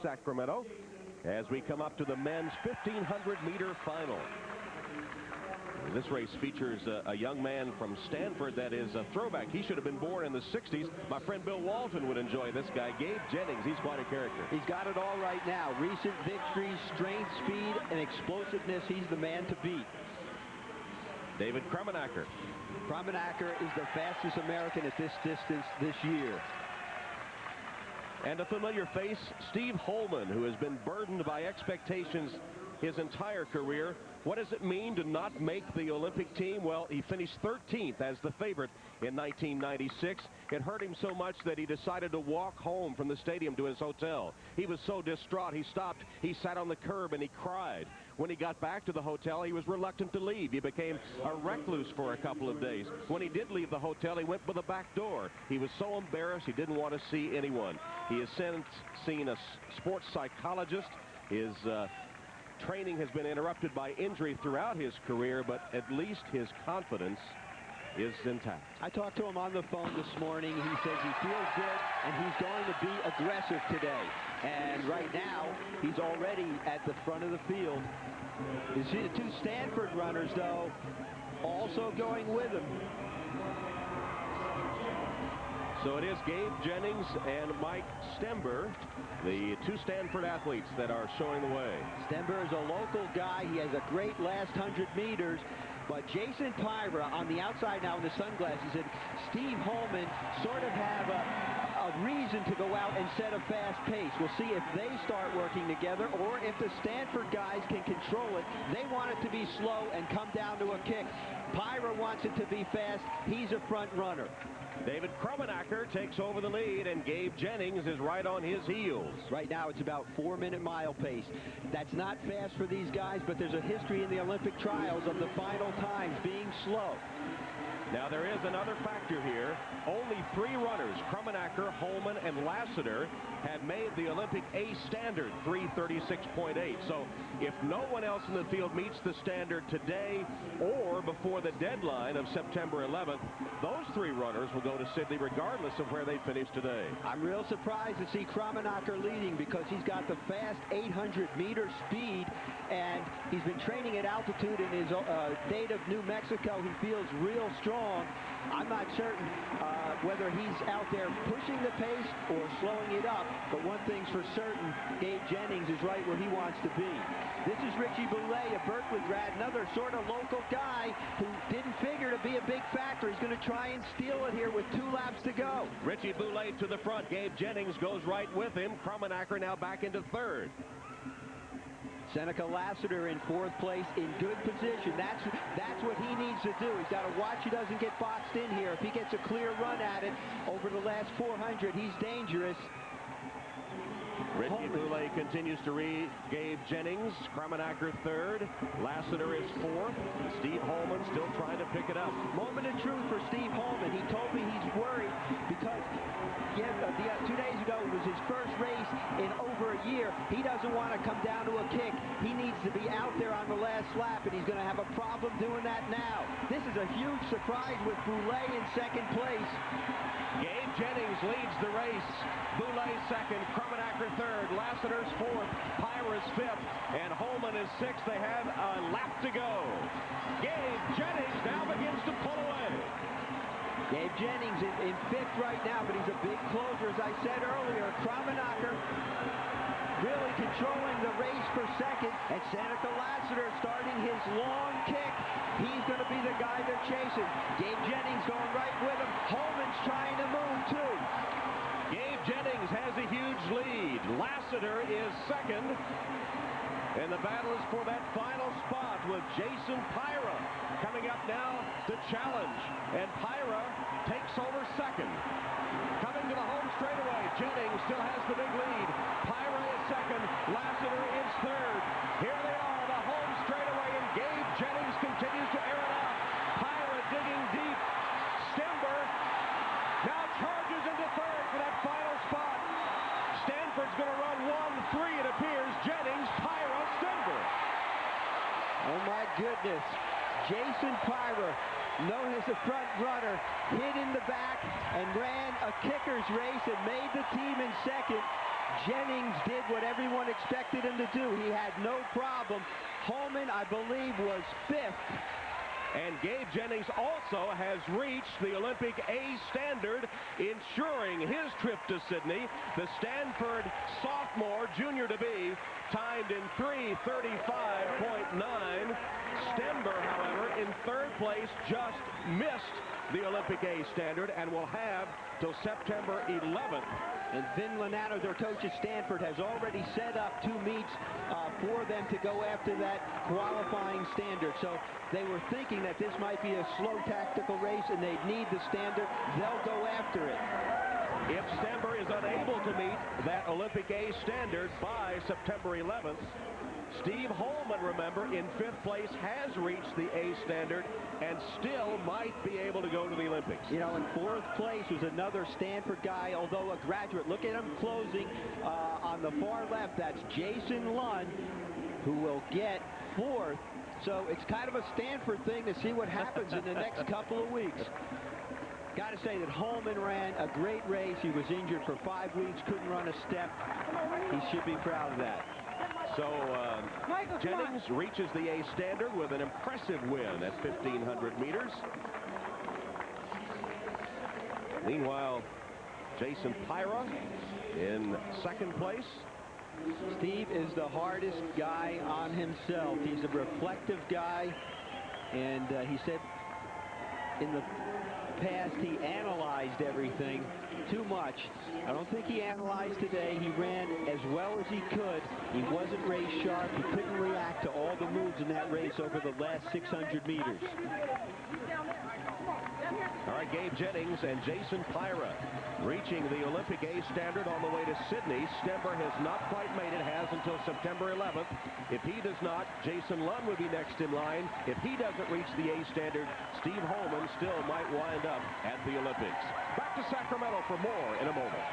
Sacramento as we come up to the men's 1,500-meter final. This race features a young man from Stanford that is a throwback. He should have been born in the 60s. My friend Bill Walton would enjoy this guy, Gabe Jennings. He's quite a character. He's got it all right now. Recent victories, strength, speed, and explosiveness. He's the man to beat. David Krummenacker. Krummenacker is the fastest American at this distance this year. And a familiar face, Steve Holman, who has been burdened by expectations his entire career. What does it mean to not make the Olympic team? Well, he finished 13th as the favorite in 1996. It hurt him so much that he decided to walk home from the stadium to his hotel. He was so distraught, he stopped, he sat on the curb and he cried. When he got back to the hotel, he was reluctant to leave. He became a recluse for a couple of days. When he did leave the hotel, he went by the back door. He was so embarrassed, he didn't want to see anyone. He has since seen a sports psychologist. His training has been interrupted by injury throughout his career, but at least his confidence is intact. I talked to him on the phone this morning. He says he feels good and he's going to be aggressive today. And right now, he's already at the front of the field. You see the two Stanford runners, though, also going with him. So it is Gabe Jennings and Mike Stember, the two Stanford athletes that are showing the way. Stember is a local guy. He has a great last 100 meters. But Jason Pyrah on the outside now in the sunglasses and Steve Holman sort of have a reason to go out and set a fast pace. We'll see if they start working together or if the Stanford guys can control it. They want it to be slow and come down to a kick. Pyrah wants it to be fast. He's a front runner. David Krummenacker takes over the lead, and Gabe Jennings is right on his heels. Right now, it's about 4-minute mile pace. That's not fast for these guys, but there's a history in the Olympic trials of the final times being slow. Now, there is another factor here. Only 3 runners, Krummenacker, Holman, and Lassiter, had made the Olympic A standard, 3:36.8. So if no one else in the field meets the standard today or before the deadline of September 11th, those 3 runners will go to Sydney regardless of where they finish today. I'm real surprised to see Krummenacker leading because he's got the fast 800-meter speed, and he's been training at altitude in his native New Mexico. He feels real strong. I'm not certain whether he's out there pushing the pace or slowing it up, but one thing's for certain, Gabe Jennings is right where he wants to be. This is Richie Boulet, a Berkeley grad, another sort of local guy who didn't figure to be a big factor. He's going to try and steal it here with 2 laps to go. Richie Boulet to the front. Gabe Jennings goes right with him. Krummenacker now back into 3rd. Seneca Lassiter in 4th place in good position. That's what he needs to do. He's got to watch he doesn't get boxed in here. If he gets a clear run at it over the last 400, he's dangerous. Richie Boulet continues to read Gabe Jennings. Krummenacker 3rd. Lassiter is 4th. Steve Holman still trying to pick it up. Moment of truth for Steve Holman. He told me he's worried because 2 days ago it was his first race in over a year. He doesn't want to come down to a kick. He needs to be out there on the last lap, and he's going to have a problem doing that now. This is a huge surprise with Boulet in 2nd place. Gabe Jennings leads the race. Boulet 2nd, Krummenacker 3rd, Lassiter's 4th, Pyrah's 5th, and Holman is 6th. They have a lap to go. Gabe Jennings now begins to pull away. Gabe Jennings in 5th right now, but he's a big closer, as I said earlier. Krummenacker really controlling the race for 2nd, and Seneca Lassiter starting his long kick. He's going to be the guy they're chasing. Gabe Jennings going right with him. Holman's trying to move, too. Gabe Jennings has a huge lead. Lassiter is 2nd. And the battle is for that final spot with Jason Pyrah coming up now to challenge. And Pyrah takes over 2nd. Coming to the home straightaway, Jennings still has the big lead. Pyrah is 2nd. Lassiter is 3rd. Here they are, the home straightaway, and Gabe Jennings continues to air it out. Pyrah digging deep. Stember now charges into 3rd for that final spot. Stanford's going to run 1-3, it appears. Jennings, Pyrah, Stember. Oh, my goodness. Jason Pyrah, known as the front runner, hid in the back and ran a kicker's race and made the team in 2nd. Jennings did what everyone expected him to do. He had no problem. Holman, I believe, was 5th. And Gabe Jennings also has reached the Olympic A standard, ensuring his trip to Sydney. The Stanford sophomore, junior to be, timed in 3:35.9. Stember, however, in 3rd place, just missed the Olympic A standard and will have till September 11th. And Vin Lenato, their coach at Stanford, has already set up 2 meets for them to go after that qualifying standard. So they were thinking that this might be a slow tactical race and they'd need the standard. They'll go after it. If Stember is unable to meet that Olympic A standard by September 11th, Steve Holman, remember, in 5th place, has reached the A standard and still might be able to go to the Olympics. You know, in 4th place was another Stanford guy, although a graduate. Look at him closing on the far left. That's Jason Lunn, who will get 4th. So it's kind of a Stanford thing to see what happens in the next couple of weeks. Got to say that Holman ran a great race. He was injured for 5 weeks, couldn't run a step. He should be proud of that. So Jennings reaches the A standard with an impressive win at 1,500 meters. Meanwhile, Jason Pyrah in 2nd place. Steve is the hardest guy on himself. He's a reflective guy, and he said in the past he analyzed everything too much. I don't think he analyzed today. He ran as well as he could. He wasn't race sharp. He couldn't react to all the moves in that race over the last 600 meters. All right, Gabe Jennings and Jason Pyrah reaching the Olympic A standard on the way to Sydney. Stember has not quite made it, has until September 11th. If he does not, Jason Lunn would be next in line. If he doesn't reach the A standard, Steve Holman still might wind up at the Olympics. Back to Sacramento for more in a moment.